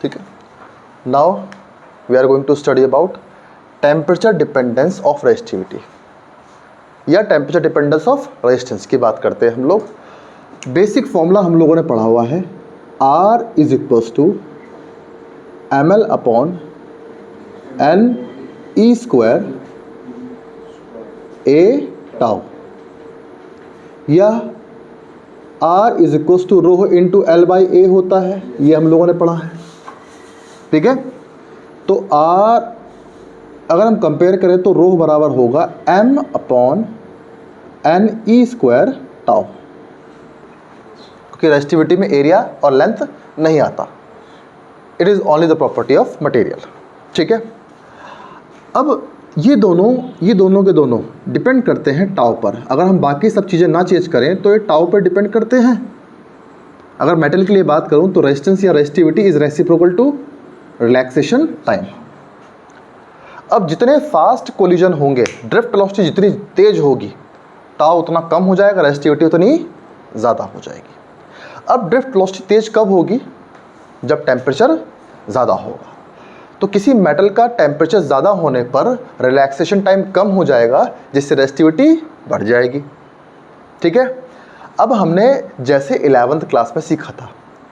ठीक है। Now we are going to study about temperature dependence of resistivity या temperature dependence of resistance की बात करते हैं हम लोग। बेसिक फॉर्मूला हम लोगों ने पढ़ा हुआ है, R is equals to ml upon n e square a tau, या R is equals to rho into L by A होता है, ये हम लोगों ने पढ़ा है। ठीक है, तो R अगर हम कंपेयर करें तो रो बराबर होगा m upon n e square tau, क्योंकि रेजिस्टिविटी में एरिया और लेंथ नहीं आता, it is only the property of material. ठीक है, अब ये दोनों के दोनों डिपेंड करते हैं टाउ पर। अगर हम बाकी सब चीज़ें ना चेंज करें तो ये टाउ पर डिपेंड करते हैं। अगर मेटल के लिए बात करूं तो रेजिस्टेंस या resistivity is reciprocal to relaxation time. अब जितने फास्ट कोलिजन होंगे, ड्रिफ्ट वेलोसिटी जितनी तेज होगी, टाउ उतना कम हो जाएगा, रेजिस्टिविटी उतनी ज़्यादा हो जाएगी। अब ड्रिफ्ट वेलोसिटी तेज कब होगी? जब टेम्परेचर ज़्यादा होगा। तो किसी मेटल का टेम्परेचर ज़्यादा होने पर रिलैक्सेशन टाइम कम हो जाएगा, जिससे रेजिस्टिविटी बढ़ जाएगी। ठीक है, अब हमने जैसे 11th क्लास में सीखा था,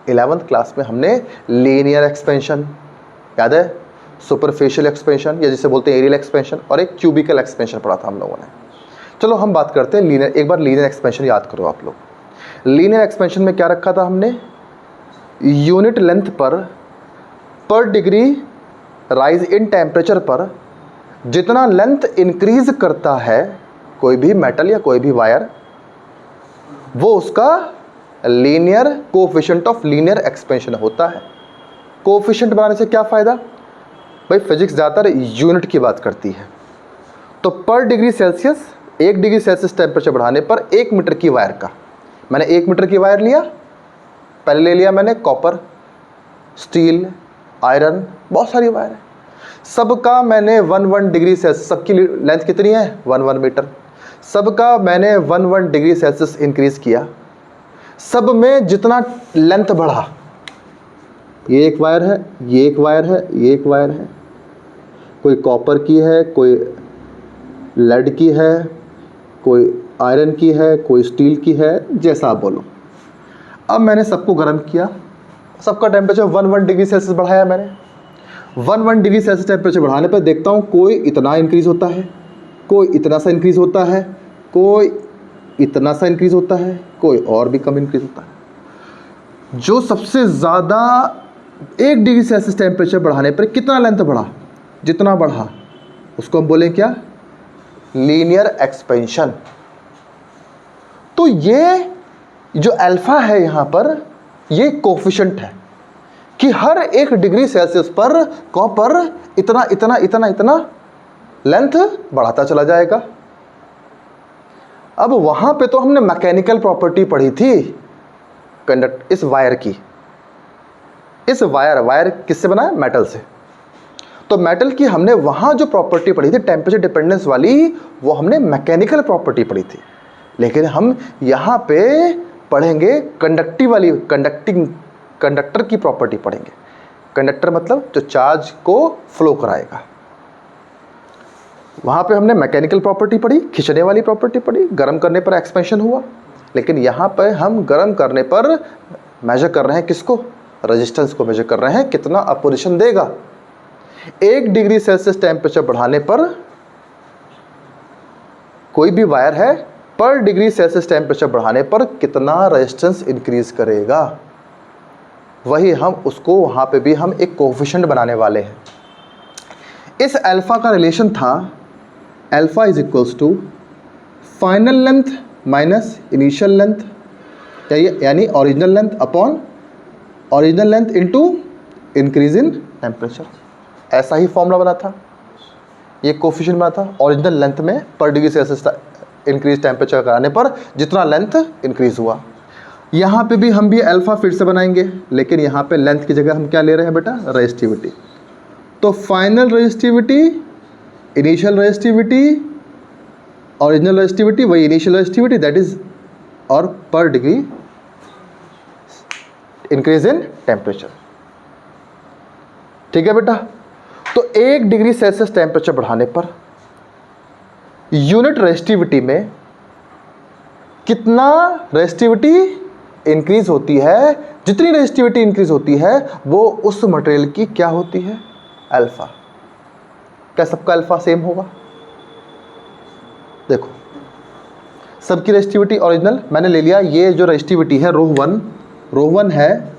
11th क्लास में हमने लीनियर एक्सपेंशन, याद है, सुपरफिशियल एक्सपेंशन या जिसे बोलते हैं एरियल एक्सपेंशन, और एक क्यूबिकल एक्सपेंशन पढ़ा था हम लोगों ने। चलो हम बात करते हैं लीनियर। एक बार लीनियर एक्सपेंशन याद करो आप लोग। लीनियर एक्सपेंशन में क्या रखा था हमने? यूनिट लेंथ पर डिग्री राइज इन टेम्परेचर पर जितना लेंथ इंक्रीज करता है कोई भी मेटल या कोई भी वायर, वो उसका linear coefficient of linear expansion होता है। कोएफिशिएंट बनाने से क्या फ़ायदा भाई? फिजिक्स ज़्यादातर यूनिट की बात करती है। तो पर degree Celsius, 1 degree Celsius temperature बढ़ाने पर 1 मीटर की वायर का, मैंने 1 मीटर की वायर लिया, पहले ले लिया मैंने कॉपर, स्टील, आयरन, बहुत सारी वायर है, सबका मैंने 1 डिग्री सेल्सियस, सबकी लेंथ कितनी है? 1 मीटर, सबका मैंने 1 डिग्री सेल्सियस इंक्रीज किया। सब में जितना लेंथ बढ़ा, ये एक वायर है, ये एक वायर है, ये एक वायर है, कोई कॉपर की है, कोई लेड की है, कोई आयरन की है, कोई स्टील की है, जैसा आप बोलो। अब मैंने सबको गर्म किया, सबका टेम्परेचर 1 डिग्री सेल्सियस बढ़ाया मैंने। 1 डिग्री सेल्सियस टेम्परेचर बढ़ाने पर देखता हूँ कोई इतना इंक्रीज़ होता है, कोई इतना सा इंक्रीज़ होता है, कोई इतना सा इंक्रीज़ होता है, कोई और भी कम इंक्रीज़ होता है। जो सबसे ज़्यादा 1 डिग्री सेल्सियस टेम्परेचर बढ़ाने पर कितना लेंथ बढ़ा, जितना बढ़ा उसको हम बोलें क्या? Linear expansion. तो ये जो अल्फा है यहाँ पर, ये कोफिशिएंट है कि हर 1 डिग्री सेल्सियस पर कॉपर इतना इतना इतना इतना लेंथ बढ़ाता चला जाएगा। अब वहाँ पे तो हमने मैकेनिकल प्रॉपर्टी पढ़ी थी इस वायर की। इस वायर किससे बना है? मेटल से। तो मेटल की हमने वहाँ जो प्रॉपर्टी पढ़ी थी टेम्परेचर डिपेंडेंस वाली, वो हमने मैकेनिकल प्रॉपर्टी पढ़ी थी। लेकिन हम यहाँ पे पढ़ेंगे कंडक्टर की प्रॉपर्टी पढ़ेंगे। कंडक्टर मतलब जो चार्ज को फ्लो कराएगा। वहाँ पे हमने मैकेनिकल प्रॉपर्टी पढ़ी, खींचने वाली प्रॉपर्टी पढ़ी, गर्म करने पर एक्सपेंशन हुआ। लेकिन यहाँ पे हम गर्म करने पर मेजर कर रहे हैं किसको? रेजिस्टेंस को मेजर कर रहे हैं, कितना अपोजिशन देगा। 1 डिग्री सेल्सियस टेम्परेचर बढ़ाने पर कोई भी वायर है, पर डिग्री सेल्सियस टेम्परेचर बढ़ाने पर कितना रेजिस्टेंस इंक्रीज करेगा, वही हम उसको वहाँ पे भी हम एक कोएफिशिएंट बनाने वाले हैं। इस अल्फा का रिलेशन था alpha is equals to final length minus initial length, यानी original length upon original length into increase in temperature. ऐसा ही फॉर्मूला बना था, ये कोएफिशिएंट बना था ओरिजिनल लेंथ में पर डिग्री सेल्सियस इंक्रीज टेम्परेचर कराने पर जितना लेंथ इंक्रीज हुआ। यहाँ पे भी हम भी अल्फा फिर से बनाएंगे, लेकिन यहाँ पे लेंथ की जगह हम क्या ले रहे हैं बेटा? रेजिस्टिविटी। तो final resistivity, initial resistivity, original resistivity, वही इनिशियल रेजिस्टिविटी, दैट इज और पर डिग्री इंक्रीज इन टेम्परेचर। ठीक है बेटा। तो 1 डिग्री सेल्सियस टेम्परेचर बढ़ाने पर यूनिट रेजिस्टिविटी में कितना रेजिस्टिविटी इंक्रीज होती है? जितनी रेजिस्टिविटी इंक्रीज होती है वो उस मटेरियल की क्या होती है? अल्फा। क्या सबका अल्फा सेम होगा? देखो सबकी रेजिस्टिविटी ओरिजिनल मैंने ले लिया। ये जो रेजिस्टिविटी है रो वन है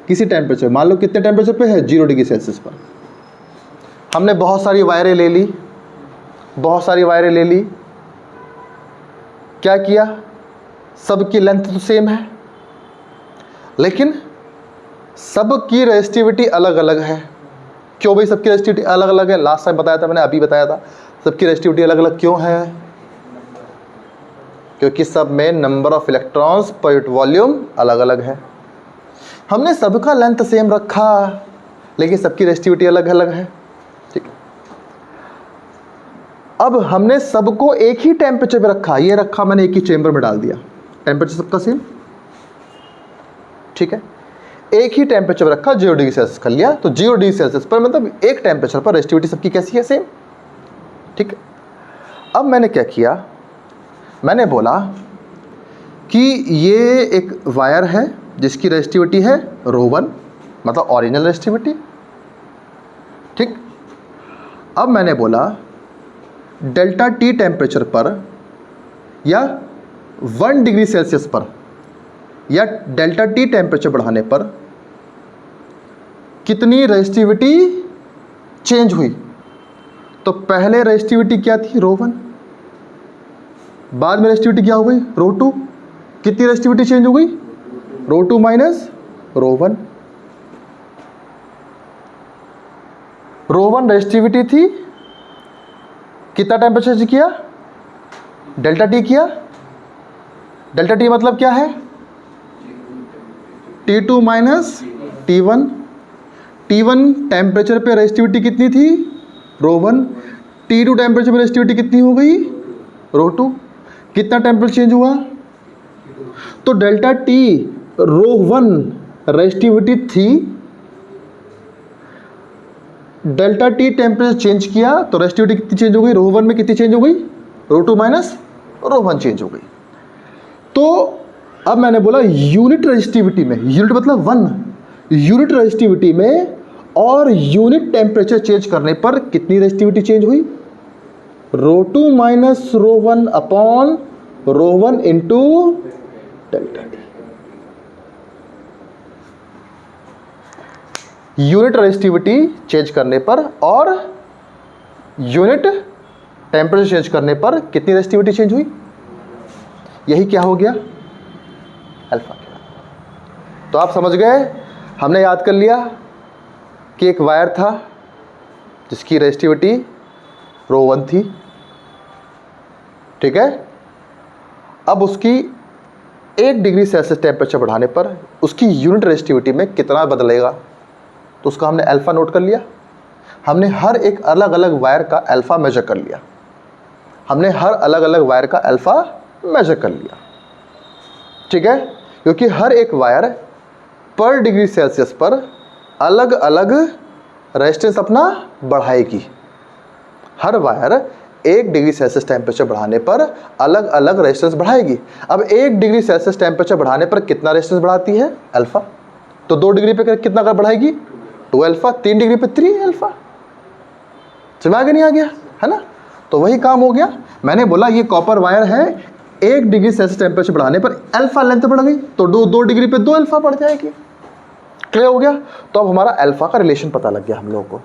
किसी टेम्परेचर, मान लो कितने टेम्परेचर पे है? 0 डिग्री सेल्सियस पर। हमने बहुत सारी वायरें ले ली, क्या किया? सबकी लेंथ तो सेम है लेकिन सबकी रेजिस्टिविटी अलग अलग है। क्यों भाई सबकी रेजिस्टिविटी अलग अलग है? लास्ट टाइम बताया था मैंने, अभी बताया था। सबकी रेजिस्टिविटी अलग अलग क्यों है? क्योंकि सब में number of electrons per unit volume अलग अलग है। हमने सबका लेंथ सेम रखा लेकिन सबकी रेजिस्टिविटी अलग अलग है। ठीक है, अब हमने सबको एक ही टेम्परेचर पे रखा, ये रखा मैंने एक ही चेंबर में डाल दिया, टेम्परेचर सबका सेम। ठीक है, एक ही टेम्परेचर रखा, 0 डिग्री सेल्सियस कर लिया। तो 0 डिग्री सेल्सियस पर मतलब एक टेम्परेचर पर रेजिस्टिविटी सबकी कैसी है? सेम। ठीक है, अब मैंने क्या किया? मैंने बोला कि ये एक वायर है जिसकी रेजिस्टिविटी है ρ1, मतलब ओरिजिनल रेजिस्टिविटी। ठीक, अब मैंने बोला डेल्टा टी टेम्परेचर पर या 1 डिग्री सेल्सियस पर या डेल्टा टी टेम्परेचर बढ़ाने पर कितनी रेजिस्टिविटी चेंज हुई? तो पहले रेजिस्टिविटी क्या थी? ρ1, बाद में रेजिस्टिविटी क्या हो गई? ρ2। कितनी रेजिस्टिविटी चेंज हो गई? ρ2 माइनस ρ1। ρ1 रेजिस्टिविटी थी, कितना टेम्परेचर चेंज किया? डेल्टा टी किया। डेल्टा टी मतलब क्या है? T2 minus T1। T1 temperature पे रेजिस्टिविटी कितनी थी? ρ1। T2 टेम्परेचर पे रेजिस्टिविटी कितनी हो गई? ρ2। कितना टेम्परेचर चेंज हुआ? तो डेल्टा टी ρ1 रेजिस्टिविटी थी, डेल्टा टी टेम्परेचर चेंज किया तो रेजिस्टिविटी कितनी चेंज हो गई? ρ1 में कितनी चेंज हो गई? ρ2 माइनस ρ1 चेंज हो गई। तो अब मैंने बोला यूनिट रेजिस्टिविटी में, यूनिट मतलब 1, यूनिट रेजिस्टिविटी में और यूनिट टेम्परेचर चेंज करने पर कितनी रेजिस्टिविटी चेंज हुई? ρ2 minus ρ1 upon ρ1 into delta T. Unit resistivity change करने पर और यूनिट टेम्परेचर चेंज करने पर कितनी रेजिस्टिविटी चेंज हुई? यही क्या हो गया? अल्फा। तो आप समझ गए, हमने याद कर लिया कि एक वायर था जिसकी रेजिस्टिविटी ρ1 थी। ठीक है, अब उसकी 1 डिग्री सेल्सियस टेम्परेचर बढ़ाने पर उसकी यूनिट रेजिस्टिविटी में कितना बदलेगा? तो उसका हमने अल्फा नोट कर लिया। हमने हर एक अलग अलग वायर का अल्फा मेजर कर लिया। ठीक है, क्योंकि हर एक वायर पर डिग्री सेल्सियस पर अलग अलग रेजिस्टेंस अपना बढ़ाएगी। हर वायर 1 डिग्री सेल्सियस टेम्परेचर बढ़ाने पर अलग अलग रेजिस्टेंस बढ़ाएगी। अब 1 डिग्री सेल्सियस टेम्परेचर बढ़ाने पर कितना रेजिस्टेंस बढ़ाती है? अल्फा। तो 2 डिग्री पे कितना का बढ़ाएगी? 2 अल्फा। 3 डिग्री पे 3 अल्फा। समझ आगे नहीं आ गया? है ना? तो वही काम हो गया। मैंने बोला ये कॉपर वायर है, 1 डिग्री सेल्सियस टेम्परेचर बढ़ाने पर अल्फा लेंथ बढ़ गई तो 2 डिग्री पे 2 अल्फा बढ़ जाएगी। क्लियर हो गया? तो अब हमारा अल्फा का रिलेशन पता लग गया हम लोगों को।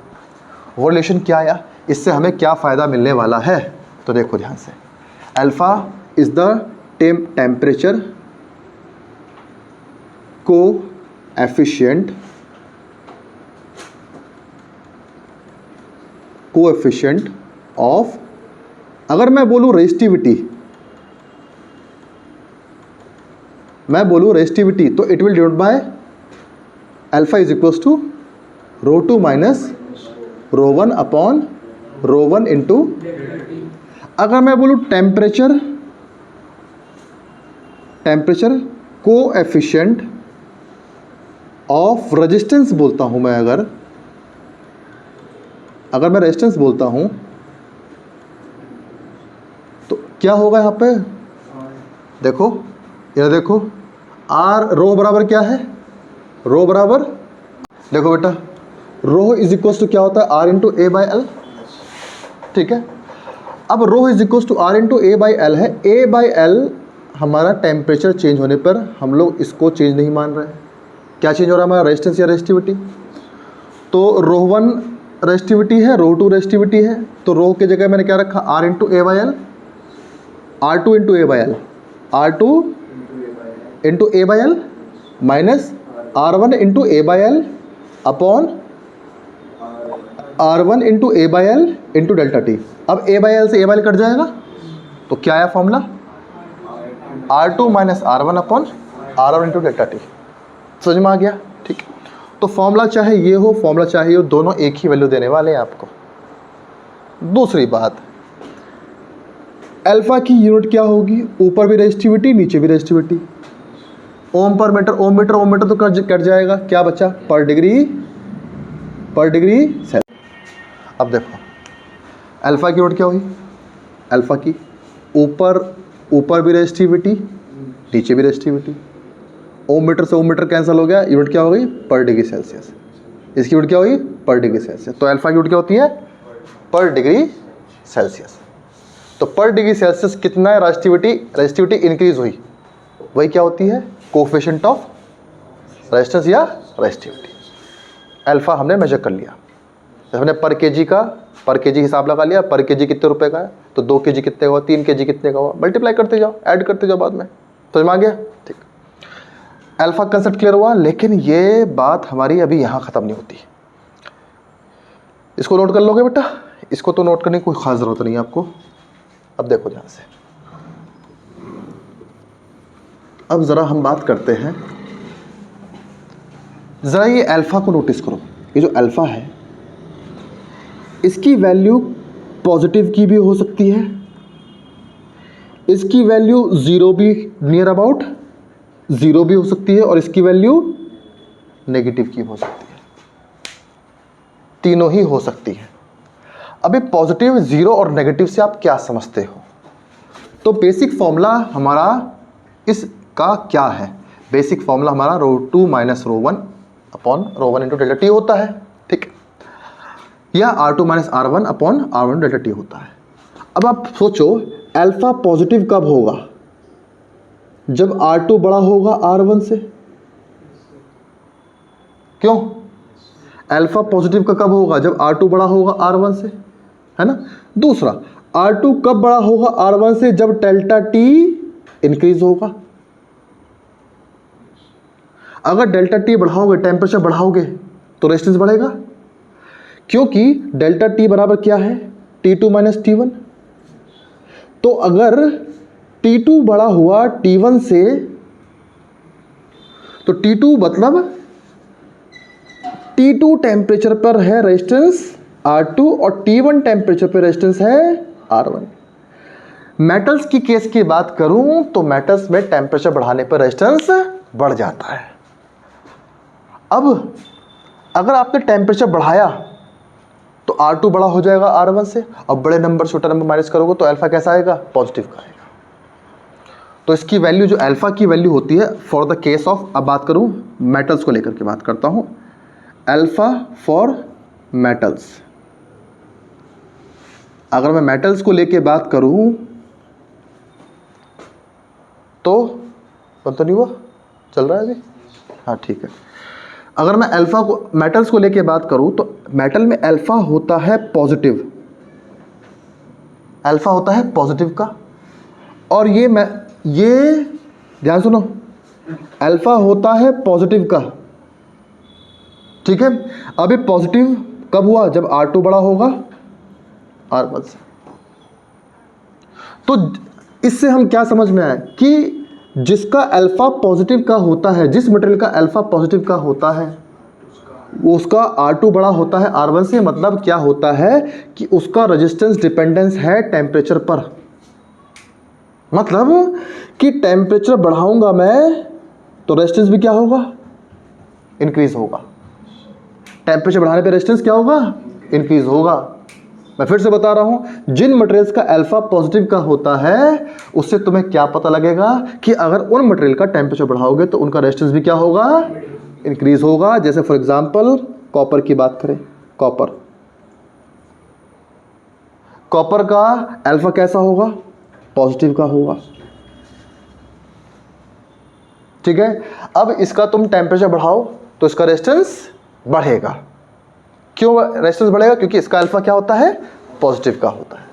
वो रिलेशन क्या आया, इससे हमें क्या फ़ायदा मिलने वाला है? तो देखो ध्यान से, alpha is the temperature coefficient of, अगर मैं बोलूँ रेजिस्टिविटी, तो it will divide by alpha is equals to ρ2 minus ρ1 upon ρ1 into, अगर मैं बोलूँ टेम्परेचर कोएफिशिएंट ऑफ रेजिस्टेंस बोलता हूँ मैं, अगर अगर मैं रेजिस्टेंस बोलता हूँ तो क्या होगा यहाँ पे, देखो ये देखो आर रो बराबर क्या है, रो बराबर, देखो बेटा रो इज इक्वल टू क्या होता है, R into A by L, ठीक है। अब rho is equal to R into A by L है, ए बाई एल हमारा टेम्परेचर चेंज होने पर हम लोग इसको चेंज नहीं मान रहे हैं, क्या चेंज हो रहा है हमारा, रेजिस्टेंस या रेजिस्टिविटी। तो रो 1 रेजिस्टिविटी है, रो 2 रेजिस्टिविटी है, तो रो की जगह मैंने क्या रखा, r into A by l, r two into A by l, r two into A by l minus r one into A by l upon r one into A by l into delta t. अब a by L से ए by L cut जाएगा तो क्या आया formula, r two minus r one upon r one into delta t. समझ में आ गया, ठीक। तो फॉर्मूला चाहे ये हो, फॉर्मूला चाहे हो, दोनों एक ही वैल्यू देने वाले हैं आपको। दूसरी बात, अल्फा की यूनिट क्या होगी, ऊपर भी रेजिस्टिविटी नीचे भी रेजिस्टिविटी, ओम पर मीटर, ओम मीटर ओम मीटर तो कट जाएगा, क्या बचा, पर डिग्री सेल। अब देखो अल्फा की यूनिट क्या हुई, अल्फा की ऊपर भी रेजिस्टिविटी नीचे भी रेजिस्टिविटी, ओम मीटर से ओम मीटर कैंसिल हो गया, यूनिट क्या हो गई, पर डिग्री सेल्सियस। इसकी यूनिट क्या हुई, पर डिग्री सेल्सियस। तो अल्फा की यूनिट क्या होती है, पर डिग्री सेल्सियस। तो पर डिग्री सेल्सियस कितना है, रेजिस्टिविटी इंक्रीज हुई, वही क्या होती है, कोफिशिएंट ऑफ रेजिस्टेंस या रेजिस्टिविटी। अल्फा हमने मेजर कर लिया, हमने पर केजी हिसाब लगा लिया, पर केजी कितने रुपए का है, तो 2 केजी कितने का हुआ, 3 केजी कितने का हुआ, मल्टीप्लाई करते जाओ, ऐड करते जाओ बाद में। समझ में आ गया, ठीक। अल्फा कंसेप्ट क्लियर हुआ, लेकिन ये बात हमारी अभी यहाँ ख़त्म नहीं होती। इसको नोट कर लोगे बेटा, इसको तो नोट करने की कोई ख़ास ज़रूरत नहीं है आपको। अब देखो ध्यान से, अब ज़रा हम बात करते हैं, ज़रा ये अल्फ़ा को नोटिस करो। ये जो अल्फ़ा है इसकी वैल्यू पॉजिटिव की भी हो सकती है, इसकी वैल्यू ज़ीरो भी, नियर अबाउट ज़ीरो भी हो सकती है, और इसकी वैल्यू नेगेटिव की हो सकती है, तीनों ही हो सकती है। अभी पॉजिटिव, ज़ीरो और नेगेटिव से आप क्या समझते हो, तो बेसिक फॉर्मूला हमारा इसका क्या है, बेसिक फॉर्मूला हमारा रो 2 minus rho 1 upon rho 1 into delta T होता है, ठीक, या R2 minus R1 upon R1 delta T होता है। अब आप सोचो अल्फा पॉजिटिव कब होगा, जब R2 बड़ा होगा R1 से। क्यों, अल्फा पॉजिटिव का कब होगा, जब R2 बड़ा होगा R1 से, है ना। दूसरा, R2 कब बड़ा होगा R1 से, जब डेल्टा टी इंक्रीज होगा। अगर डेल्टा टी बढ़ाओगे, टेम्परेचर बढ़ाओगे, तो रेजिस्टेंस बढ़ेगा, क्योंकि डेल्टा टी बराबर क्या है, T2 माइनस T1। तो अगर T2 बड़ा हुआ T1 से, तो T2 मतलब T2 टेम्परेचर पर है रेजिस्टेंस R2 और T1 टेम्परेचर पर रेजिस्टेंस है R1। मेटल्स की केस की बात करूं तो मेटल्स में टेम्परेचर बढ़ाने पर रेजिस्टेंस बढ़ जाता है। अब अगर आपने टेम्परेचर बढ़ाया तो R2 बड़ा हो जाएगा R1 से, अब बड़े नंबर छोटा नंबर माइनस करोगे तो अल्फा कैसा आएगा, पॉजिटिव का आएगा। तो इसकी वैल्यू जो अल्फा की वैल्यू होती है फॉर द केस ऑफ, अब बात करूं मेटल्स को लेकर के बात करता हूं, अल्फा फॉर मेटल्स, अगर मैं मेटल्स को लेके बात करूं तो पता नहीं हुआ, चल रहा है अभी, हाँ ठीक है। अगर मैं अल्फा को, मेटल्स को लेके बात करूं तो मेटल में अल्फा होता है पॉजिटिव, अल्फा होता है पॉजिटिव का, और ये ध्यान सुनो, अल्फा होता है पॉजिटिव का, ठीक है। अभी पॉजिटिव कब हुआ, जब R2 बड़ा होगा R1 से। तो इससे हम क्या समझ में आए कि जिसका अल्फा पॉजिटिव का होता है, जिस मटेरियल का अल्फा पॉजिटिव का होता है, उसका R2 बड़ा होता है R1 से। मतलब क्या होता है कि उसका रेजिस्टेंस डिपेंडेंस है टेम्परेचर पर, मतलब कि टेम्परेचर बढ़ाऊंगा मैं तो रेजिस्टेंस भी क्या होगा, इंक्रीज होगा। टेम्परेचर बढ़ाने पे रेजिस्टेंस क्या होगा, इंक्रीज होगा। मैं फिर से बता रहा हूं, जिन मटेरियल्स का अल्फा पॉजिटिव का होता है उससे तुम्हें क्या पता लगेगा कि अगर उन मटेरियल का टेम्परेचर बढ़ाओगे तो उनका रेजिस्टेंस भी क्या होगा, इंक्रीज होगा। जैसे फॉर एग्जांपल कॉपर की बात करें, कॉपर का अल्फा कैसा होगा, पॉजिटिव का होगा, ठीक है। अब इसका तुम टेम्परेचर बढ़ाओ तो इसका रेजिस्टेंस बढ़ेगा। क्यों रेजिस्टेंस बढ़ेगा, क्योंकि इसका अल्फा क्या होता है, पॉजिटिव का होता है।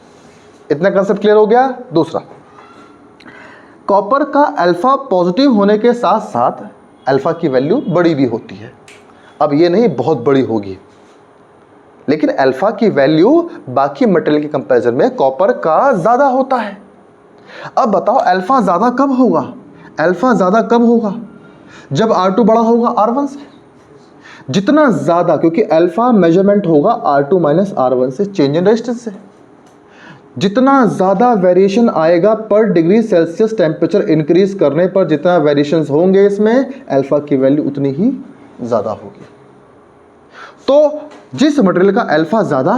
इतना कंसेप्ट क्लियर हो गया। दूसरा, कॉपर का अल्फा पॉजिटिव होने के साथ साथ अल्फा की वैल्यू बड़ी भी होती है। अब ये नहीं बहुत बड़ी होगी, लेकिन अल्फा की वैल्यू बाकी मटेरियल के कंपैरिजन में कॉपर का ज़्यादा होता है। अब बताओ अल्फा ज़्यादा कब होगा, अल्फा ज़्यादा कब होगा, जब R2 बड़ा होगा R1 से। जितना ज़्यादा, क्योंकि अल्फा मेजरमेंट होगा R2 माइनस R1 से, चेंज इन रेजिस्टेंस से। जितना ज़्यादा वेरिएशन आएगा पर डिग्री सेल्सियस टेम्परेचर इंक्रीज करने पर, जितना वेरिएशंस होंगे इसमें, अल्फा की वैल्यू उतनी ही ज़्यादा होगी। तो जिस मटेरियल का अल्फा ज़्यादा,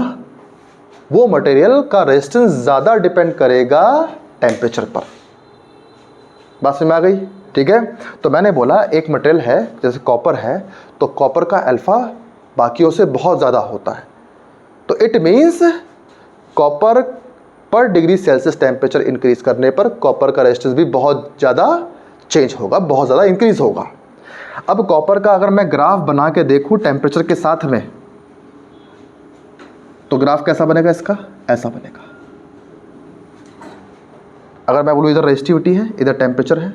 वो मटेरियल का रेजिस्टेंस ज़्यादा डिपेंड करेगा टेम्परेचर पर। बात समझ में आ गई, ठीक है। तो मैंने बोला एक मटेरियल है जैसे कॉपर है, तो कॉपर का अल्फा बाकियों से बहुत ज़्यादा होता है, तो इट मीन्स कॉपर पर डिग्री सेल्सियस टेम्परेचर इंक्रीज करने पर कॉपर का रेजिस्टेंस भी बहुत ज़्यादा चेंज होगा, बहुत ज़्यादा इंक्रीज होगा। अब कॉपर का अगर मैं ग्राफ बना के देखूं टेम्परेचर के साथ में, तो ग्राफ कैसा बनेगा इसका, ऐसा बनेगा। अगर मैं बोलूं इधर रेजिस्टिविटी है, इधर टेम्परेचर है,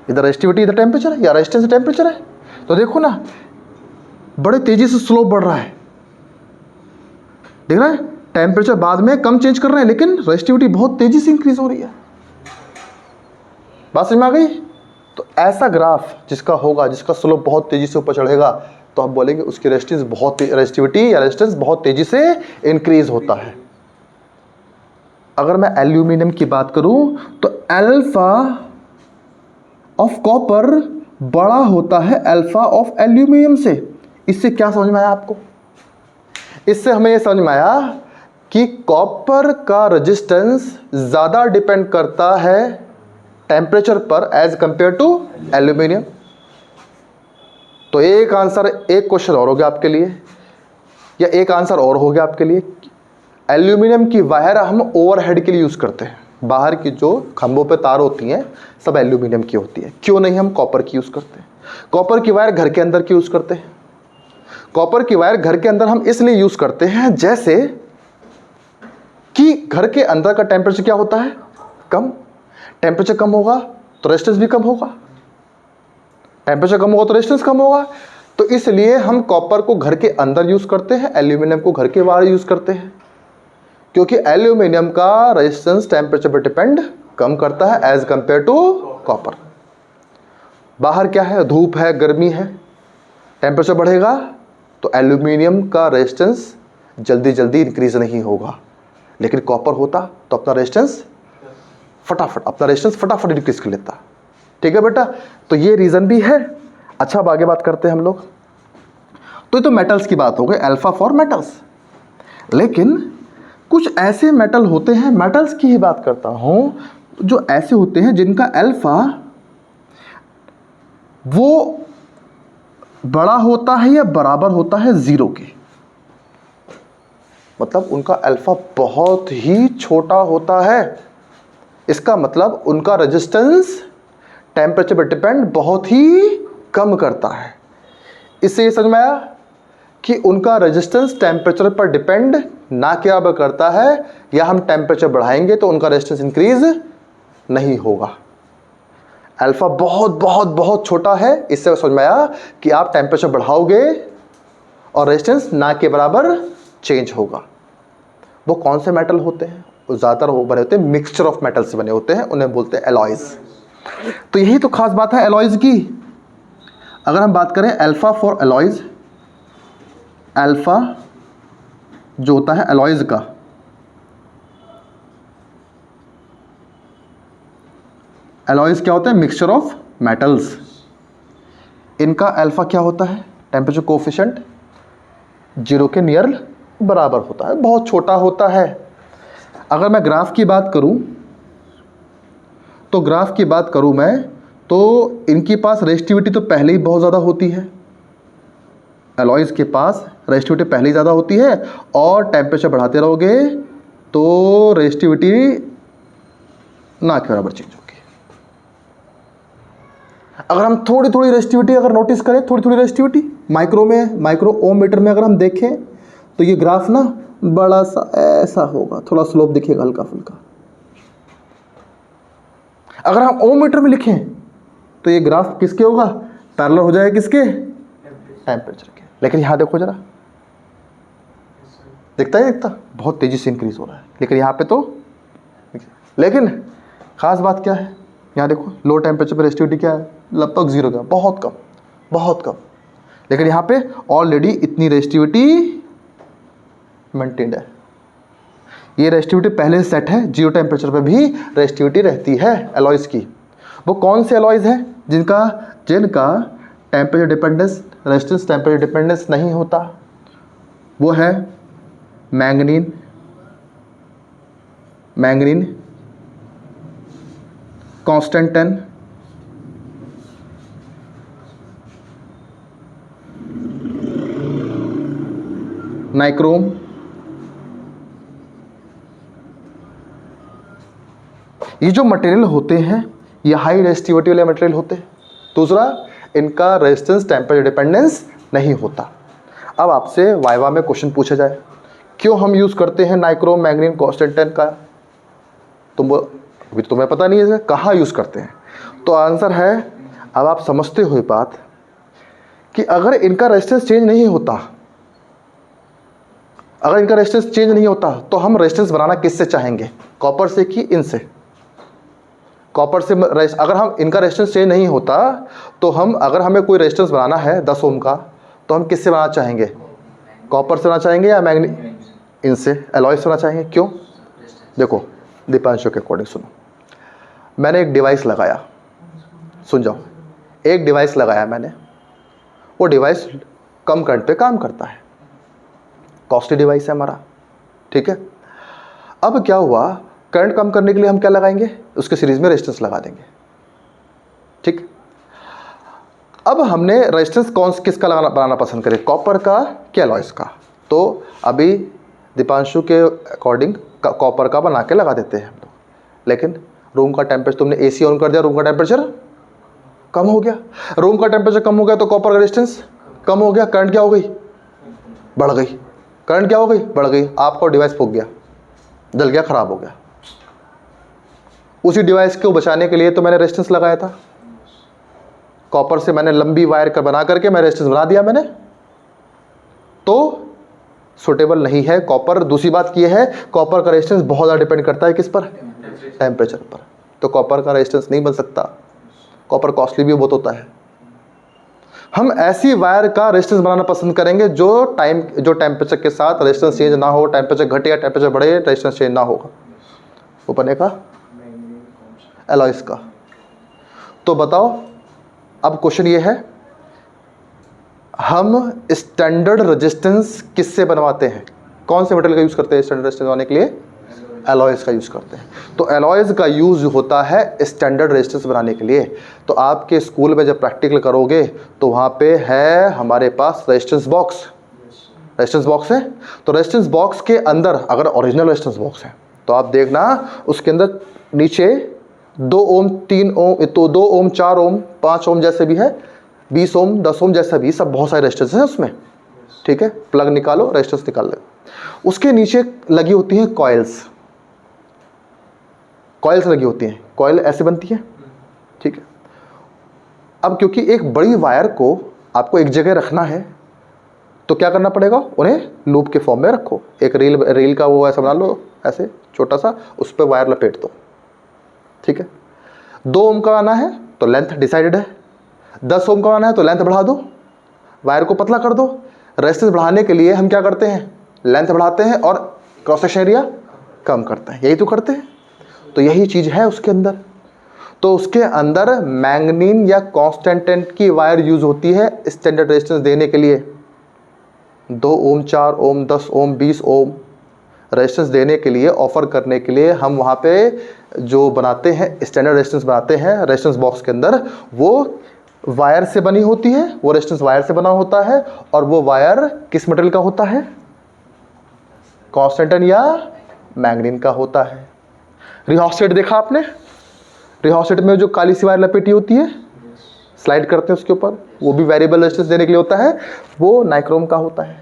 इधर रेजिस्टिविटी इधर टेम्परेचर है, या रेजिस्टेंस टेम्परेचर है, तो देखो ना बड़े तेजी से स्लोप बढ़ रहा है, देख रहे हैं। टेम्परेचर बाद में कम चेंज कर रहे हैं, लेकिन रेजिस्टिविटी बहुत तेजी से इंक्रीज हो रही है। बात समझ में आ गई। तो ऐसा ग्राफ जिसका होगा, जिसका स्लोप बहुत तेजी से ऊपर चढ़ेगा, तो हम बोलेंगे उसकी रेजिस्टिविटी या रेजिस्टेंस बहुत तेजी से इंक्रीज होता है। अगर मैं एल्यूमिनियम की बात करूं तो अल्फा ऑफ कॉपर बड़ा होता है अल्फा ऑफ एल्यूमिनियम से। इससे क्या समझ में आया आपको, इससे हमें यह समझ में आया कि कॉपर का रेजिस्टेंस ज़्यादा डिपेंड करता है टेम्परेचर पर एज कंपेयर टू एल्यूमिनियम। तो एक आंसर, एक क्वेश्चन और हो गया आपके लिए, या एक आंसर और हो गया आपके लिए। एल्यूमिनियम की वायर हम ओवरहेड के लिए यूज़ करते हैं, बाहर की जो खंभों पे तार होती हैं सब एल्यूमिनियम की होती है। क्यों नहीं हम कॉपर की यूज़ करते हैं? कॉपर की वायर घर के अंदर की यूज़ करते हैं। कॉपर की वायर घर के अंदर हम इसलिए यूज़ करते हैं जैसे कि घर के अंदर का टेम्परेचर क्या होता है, कम। टेम्परेचर कम होगा तो रेजिस्टेंस भी कम होगा, टेम्परेचर कम होगा तो रेजिस्टेंस कम होगा। तो इसलिए हम कॉपर को घर के अंदर यूज़ करते हैं, एल्यूमिनियम को घर के बाहर यूज़ करते हैं, क्योंकि एल्यूमिनियम का रेजिस्टेंस टेम्परेचर पर डिपेंड कम करता है एज कंपेयर टू कॉपर। बाहर क्या है, धूप है, गर्मी है, टेम्परेचर बढ़ेगा तो एल्यूमिनियम का रेजिस्टेंस जल्दी जल्दी इंक्रीज नहीं होगा, लेकिन कॉपर होता तो अपना रेजिस्टेंस फटाफट इंक्रीज कर लेता। ठीक है बेटा, तो ये रीज़न भी है। अच्छा, अब आगे बात करते हैं हम लोग। तो ये तो मेटल्स की बात हो गई, अल्फा फॉर मेटल्स। लेकिन कुछ ऐसे मेटल होते हैं, मेटल्स की ही बात करता हूं, जो ऐसे होते हैं जिनका अल्फा वो बड़ा होता है या बराबर होता है 0 के। मतलब उनका अल्फा बहुत ही छोटा होता है। इसका मतलब उनका रेजिस्टेंस टेम्परेचर पर डिपेंड बहुत ही कम करता है। इससे ये समझ में आया कि उनका रेजिस्टेंस टेम्परेचर पर डिपेंड ना क्या करता है, या हम टेम्परेचर बढ़ाएंगे तो उनका रेजिस्टेंस इंक्रीज नहीं होगा। अल्फा बहुत बहुत बहुत छोटा है, इससे समझ में आया कि आप टेम्परेचर बढ़ाओगे और रेजिस्टेंस ना के बराबर चेंज होगा। वो कौन से मेटल होते हैं? वो ज़्यादातर वो बने होते हैं मिक्सचर ऑफ मेटल से बने होते हैं, उन्हें बोलते हैं एलॉयज। तो यही तो खास बात है एलॉयज की। अगर हम बात करें अल्फा फॉर एलॉयज, अल्फा जो होता है एलॉयज का, एलॉयज क्या होता है? Mixture of metals. इनका अल्फा क्या होता है? टेम्परेचर कोफिशिएंट 0 के नियर बराबर होता है, बहुत छोटा होता है। अगर मैं ग्राफ की बात करूं मैं तो इनके पास रेजिस्टिविटी तो पहले ही बहुत ज़्यादा होती है, एलॉयज़ के पास रेजिस्टिविटी पहले ही ज़्यादा होती है, और टेम्परेचर बढ़ाते रहोगे तो रेजिस्टिविटी ना के बराबर चेंज होगी। अगर हम थोड़ी थोड़ी रेजिस्टिविटी अगर नोटिस करें, थोड़ी थोड़ी रेजिस्टिविटी माइक्रो ओम मीटर में अगर हम देखें तो ये ग्राफ ना बड़ा सा ऐसा होगा, थोड़ा स्लोप दिखेगा हल्का फुल्का। अगर हम ओम मीटर में लिखें तो ये ग्राफ किसके होगा, पैरेलल हो जाएगा किसके, टेम्परेचर के। लेकिन यहाँ देखो जरा, दिखता है, दिखता बहुत तेजी से इंक्रीज हो रहा है, लेकिन यहाँ पे तो, लेकिन खास बात क्या है, यहाँ देखो लो टेम्परेचर पर रेजिस्टिविटी क्या है, लगभग 0 का, बहुत कम बहुत कम। लेकिन यहाँ पे ऑलरेडी इतनी रेजिस्टिविटी मेंटेन्ड है, ये रेजिस्टिविटी पहले से सेट है, 0 टेम्परेचर पे भी रेजिस्टिविटी रहती है एलॉयज़ की। वो कौन से एलॉयज़ हैं जिनका temperature dependence, resistance temperature dependence नहीं होता? वो है मैंगनीन, कांस्टेंट 10, नाइक्रोम, ये जो मटेरियल होते हैं ये हाई रेजिस्टिविटी वाले मटेरियल होते हैं। दूसरा, इनका रेजिस्टेंस टेम्परेचर डिपेंडेंस नहीं होता। अब आपसे वाइवा में क्वेश्चन पूछा जाए क्यों हम यूज़ करते हैं नाइक्रोम, मैंगनीन, कांस्टेंट 10 का, अभी तुम्हें पता नहीं है कहाँ यूज़ करते हैं। तो आंसर है, अब आप समझते हो बात कि अगर इनका रेजिस्टेंस चेंज नहीं होता, तो हम रेजिस्टेंस बनाना किससे चाहेंगे, कॉपर से कि इनसे? कॉपर से। अगर हम इनका रेजिस्टेंस चेंज नहीं होता तो हम, अगर हमें कोई रेजिस्टेंस बनाना है 10 ओम का, तो हम किससे बनाना चाहेंगे, कॉपर से बनाना चाहेंगे या मैग्नी, इनसे, एलॉय से बनाना चाहेंगे। क्यों? देखो दीपांशु के अकॉर्डिंग सुनो, मैंने एक डिवाइस लगाया, सुन जाओ, एक डिवाइस लगाया मैंने, वो डिवाइस कम करंट पे काम करता है, कॉस्टली डिवाइस है हमारा, ठीक है। अब क्या हुआ, करंट कम करने के लिए हम क्या लगाएंगे, उसके सीरीज में रेजिस्टेंस लगा देंगे, ठीक। अब हमने रेजिस्टेंस किसका बनाना पसंद करें, कॉपर का क्या एलॉयज़ का? तो अभी दीपांशु के अकॉर्डिंग कॉपर का बना के लगा देते हैं हम लोग। लेकिन रूम का टेम्परेचर, तुमने एसी ऑन कर दिया, रूम का टेम्परेचर कम हो गया, रूम का टेम्परेचर कम हो गया तो कॉपर का रेजिस्टेंस कम हो गया, करंट क्या हो गई, बढ़ गई, करंट क्या हो गई, बढ़ गई, आपका डिवाइस फूक गया, जल गया, खराब हो गया। उसी डिवाइस को बचाने के लिए तो मैंने रेजिस्टेंस लगाया था, कॉपर से मैंने लंबी वायर का बना करके मैं रेजिस्टेंस बना दिया मैंने, तो सुटेबल नहीं है कॉपर। दूसरी बात ये है, कॉपर का रेजिस्टेंस बहुत ज़्यादा डिपेंड करता है किस पर, टेम्परेचर पर, तो कॉपर का रेजिस्टेंस नहीं बन सकता, कॉपर कॉस्टली भी बहुत होता है। हम ऐसी वायर का रेजिस्टेंस बनाना पसंद करेंगे जो टेम्परेचर के साथ रेजिस्टेंस चेंज ना हो, टेम्परेचर घटे या टेम्परेचर बढ़े, रेजिस्टेंस चेंज ना होगा, वो बनेगा एलॉयज़ का। तो बताओ, अब क्वेश्चन ये है, हम स्टैंडर्ड रेजिस्टेंस किससे बनवाते हैं, कौन से मटेरियल का यूज़ करते हैं स्टैंडर्ड रेजिस्टेंस बनवाने के लिए, एलॉयज़ का यूज़ करते हैं। तो एलॉयज़ का यूज़ होता है स्टैंडर्ड रेजिस्टेंस बनाने के लिए। तो आपके स्कूल में जब प्रैक्टिकल करोगे तो वहाँ पे है हमारे पास रेजिस्टेंस बॉक्स है। तो रेजिस्टेंस बॉक्स के अंदर, अगर ओरिजिनल रेजिस्टेंस बॉक्स है तो आप देखना उसके अंदर नीचे 2 ओम, 3 ओम, तो 2 ओम, 4 ओम, 5 ओम जैसे भी है, 20 ओम, 10 ओम जैसा भी, सब बहुत सारे रेजिस्टेंस हैं उसमें, ठीक है। प्लग निकालो, रेजिस्टेंस निकाल लो। उसके नीचे लगी होती हैं कॉइल्स लगी होती हैं, कॉइल ऐसे बनती है, ठीक है। अब क्योंकि एक बड़ी वायर को आपको एक जगह रखना है तो क्या करना पड़ेगा, उन्हें लूप के फॉर्म में रखो। एक रील का वो ऐसा बना लो, ऐसे छोटा सा, उस पर वायर लपेट दो, ठीक है। 2 ओम का आना है तो लेंथ डिसाइडेड है, 10 ओम का आना है तो लेंथ बढ़ा दो, वायर को पतला कर दो। रेजिस्टेंस बढ़ाने के लिए हम क्या करते हैं, लेंथ बढ़ाते हैं और क्रॉस सेक्शन एरिया कम करते हैं, यही तो करते हैं। तो यही चीज़ है उसके अंदर। तो उसके अंदर मैंगनीन या कांस्टेंट की वायर यूज होती है स्टैंडर्ड रेजिस्टेंस देने के लिए, 2 ओम, 4 ओम, 10 ओम, 20 ओम रेजिस्टेंस देने के लिए, ऑफर करने के लिए हम वहाँ पे जो बनाते हैं स्टैंडर्ड रेजिस्टेंस बनाते हैं रेजिस्टेंस बॉक्स के अंदर, वो वायर से बनी होती है, वो रेजिस्टेंस वायर से बना होता है। और वो वायर किस मटेरियल का होता है? कांस्टेंटन या मैग्नीन का होता है। रिहोस्टेट देखा आपने? रिहोस्टेट में जो काली सी वायर लपेटी होती है, स्लाइड करते हैं उसके ऊपर, वो भी वेरिएबल रेजिस्टेंस देने के लिए होता है, वो नाइक्रोम का होता है।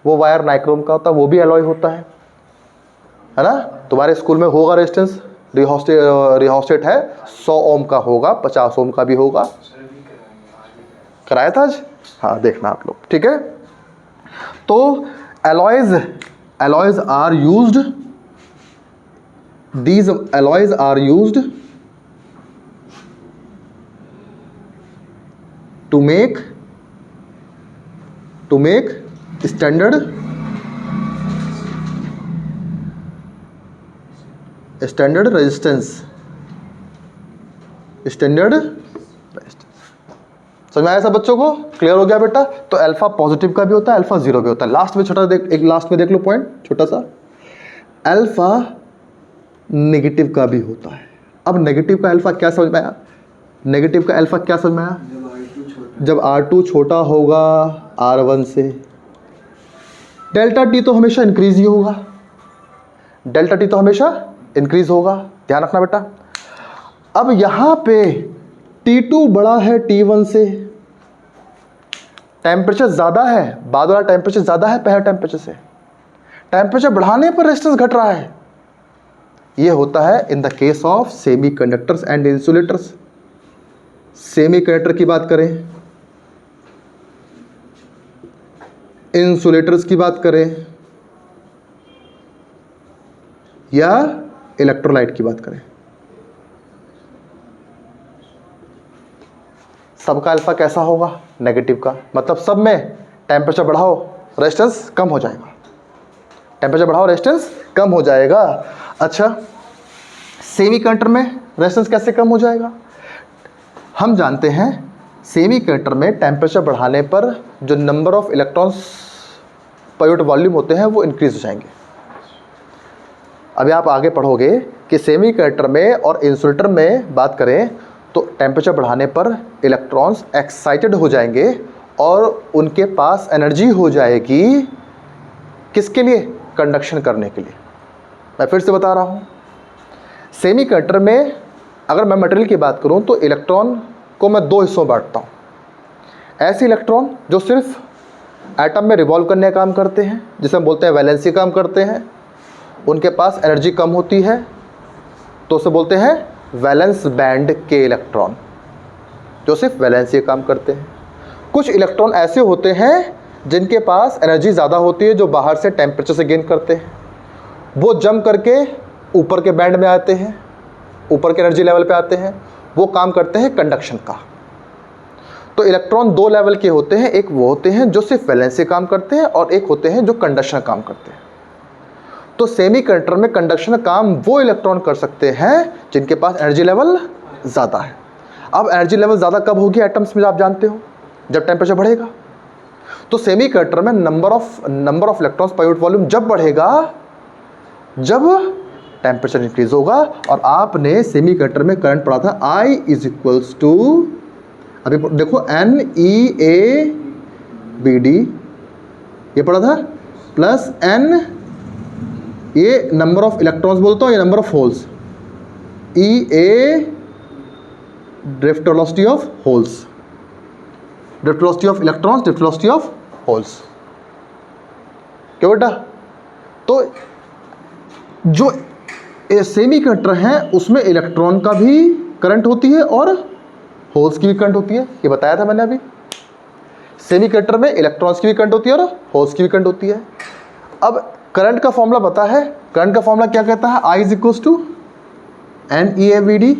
वो वायर नाइक्रोम का होता है, वो भी एलॉय होता है ना? तुम्हारे स्कूल में होगा रेजिस्टेंस, रिहोस्टेट है 100 ओम का होगा, 50 ओम का भी होगा। कराया था आज? हाँ, देखना आप लोग, ठीक है। तो alloys are used, these alloys are used to make standard resistance, समझ में आया सब बच्चों को? क्लियर हो गया बेटा? तो अल्फा पॉजिटिव का भी होता है, अल्फा जीरो भी होता है। लास्ट में छोटा लास्ट में देख लो पॉइंट छोटा सा, अल्फा नेगेटिव का भी होता है। अब नेगेटिव का अल्फा क्या समझ में आया? नेगेटिव का अल्फा क्या समझ में आया? जब R2 छोटा होगा R1 से, डेल्टा टी तो हमेशा इंक्रीज ही होगा, डेल्टा टी तो हमेशा इंक्रीज होगा, ध्यान रखना बेटा। अब यहां पे T2 बड़ा है T1 से, टेम्परेचर ज़्यादा है, बाद वाला टेम्परेचर ज़्यादा है पहले टेम्परेचर से, टेम्परेचर बढ़ाने पर रेजिस्टेंस घट रहा है। ये होता है in the case of semi conductors and insulators. Semi conductor की बात करें, इंसुलेटर्स की बात करें, या इलेक्ट्रोलाइट की बात करें, सबका अल्फा कैसा होगा? नेगेटिव का। मतलब सब में टेम्परेचर बढ़ाओ रेजिस्टेंस कम हो जाएगा, टेम्परेचर बढ़ाओ रेजिस्टेंस कम हो जाएगा। अच्छा, सेमी कंडक्टर में रेजिस्टेंस कैसे कम हो जाएगा? हम जानते हैं सेमी कंडक्टर में टेम्परेचर बढ़ाने पर जो number of electrons per unit volume होते हैं वो इंक्रीज हो जाएंगे। अभी आप आगे पढ़ोगे कि सेमी कंडक्टर में और इंसुलेटर में बात करें तो टेम्परेचर बढ़ाने पर इलेक्ट्रॉन्स एक्साइटेड हो जाएंगे और उनके पास एनर्जी हो जाएगी किसके लिए? कंडक्शन करने के लिए। मैं फिर से बता रहा हूँ, सेमी कंडक्टर में अगर मैं मटेरियल की बात करूँ तो इलेक्ट्रॉन को मैं 2 हिस्सों में बांटता हूँ। ऐसे इलेक्ट्रॉन जो सिर्फ एटम में रिवॉल्व करने का काम करते हैं, जिसे हम बोलते हैं वैलेंसी काम करते हैं, उनके पास एनर्जी कम होती है तो उसे बोलते हैं वैलेंस बैंड के इलेक्ट्रॉन, जो सिर्फ वैलेंसी काम करते हैं। कुछ इलेक्ट्रॉन ऐसे होते हैं जिनके पास एनर्जी ज़्यादा होती है, जो बाहर से टेम्परेचर से गेन करते हैं, वो जम करके ऊपर के बैंड में आते हैं, ऊपर के एनर्जी लेवल पे आते हैं, वो काम करते हैं कंडक्शन का। तो इलेक्ट्रॉन 2 लेवल के होते हैं, एक वो होते हैं जो सिर्फ वैलेंसी काम करते हैं और एक होते हैं जो कंडक्शन काम करते हैं। तो सेमी कंडक्टर में कंडक्शन काम वो इलेक्ट्रॉन कर सकते हैं जिनके पास एनर्जी लेवल ज़्यादा है। अब एनर्जी लेवल ज़्यादा कब होगी एटम्स में? आप जानते हो, जब टेम्परेचर बढ़ेगा। तो सेमी कंडक्टर में number of electrons per unit volume जब बढ़ेगा जब टेम्परेचर इंक्रीज होगा। और आपने सेमी कंडक्टर में करंट पढ़ा था I इज इक्वल्स टू, अभी देखो NeABD ये पढ़ा था, प्लस N, ये नंबर ऑफ इलेक्ट्रॉन्स बोलता हूँ, ये number of holes, EA drift velocity of holes, drift velocity of electrons, drift velocity of holes. क्या बेटा? तो जो सेमी कंडक्टर हैं उसमें इलेक्ट्रॉन का भी करंट होती है और होल्स की भी करंट होती है, ये बताया था मैंने अभी। सेमी कंडक्टर में इलेक्ट्रॉन्स की भी करंट होती है और होल्स की भी करंट होती है। अब करंट का फॉर्मूला पता है, करंट का फॉर्मूला क्या कहता है? I is equals to NeABD।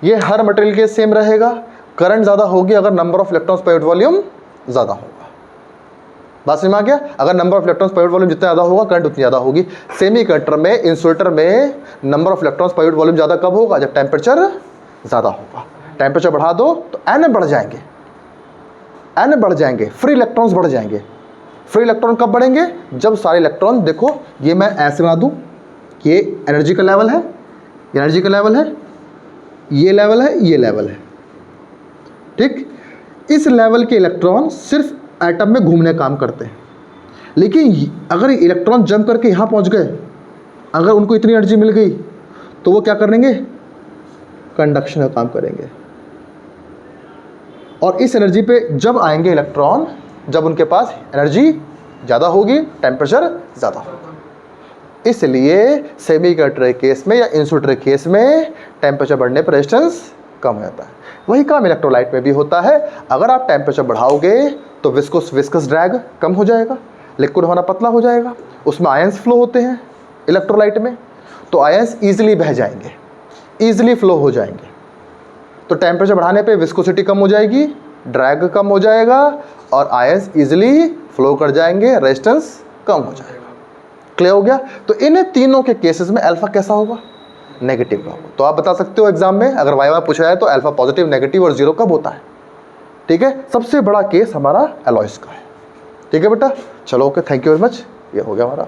ये हर मटेरियल के सेम रहेगा। करंट ज़्यादा होगी अगर number of electrons per unit volume ज़्यादा होगा। बात समझ में आ गया? अगर number of electrons per unit volume जितना ज़्यादा होगा करंट उतनी ज़्यादा होगी। सेमी कंडक्टर में, इंसुलेटर में number of electrons per unit volume ज़्यादा कब होगा? जब टेम्परेचर ज़्यादा होगा। टेम्परेचर बढ़ा दो तो N बढ़ जाएंगे, एन बढ़ जाएंगे, फ्री इलेक्ट्रॉन्स बढ़ जाएंगे। फ्री इलेक्ट्रॉन कब बढ़ेंगे? जब सारे इलेक्ट्रॉन, देखो ये मैं ऐसे बना दूं, ये एनर्जी का लेवल है, एनर्जी का लेवल है, ये लेवल है, ये लेवल है, ठीक। इस लेवल के इलेक्ट्रॉन सिर्फ एटम में घूमने काम करते हैं, लेकिन अगर इलेक्ट्रॉन जंप करके यहाँ पहुँच गए, अगर उनको इतनी एनर्जी मिल गई तो वो क्या करेंगे? कंडक्शन का काम करेंगे। और इस एनर्जी पे जब आएंगे इलेक्ट्रॉन, जब उनके पास एनर्जी ज़्यादा होगी, टेम्परेचर ज़्यादा होगा। इसलिए सेमीकंडक्टर के केस में या इंसुलेटर के केस में टेम्परेचर बढ़ने पर रेजिस्टेंस कम हो जाता है। वही काम इलेक्ट्रोलाइट में भी होता है। अगर आप टेम्परेचर बढ़ाओगे तो विस्कस ड्रैग कम हो जाएगा, लिक्विड हमारा पतला हो जाएगा, उसमें आयंस फ्लो होते हैं इलेक्ट्रोलाइट में, तो आयंस ईजिली बह जाएंगे, ईजिली फ्लो हो जाएंगे। तो टेम्परेचर बढ़ाने पे विस्कोसिटी कम हो जाएगी, ड्रैग कम हो जाएगा और आयंस ईजिली फ्लो कर जाएंगे, रेजिस्टेंस कम हो जाएगा। क्लियर हो गया? तो इन तीनों के केसेस में अल्फा कैसा होगा? नेगेटिव का होगा। तो आप बता सकते हो एग्जाम में अगर वाई पूछा है तो अल्फा पॉजिटिव, नेगेटिव और जीरो कब होता है, ठीक है। सबसे बड़ा केस हमारा एलॉयस का है, ठीक है बेटा। चलो okay, thank you very much, ये हो गया हमारा।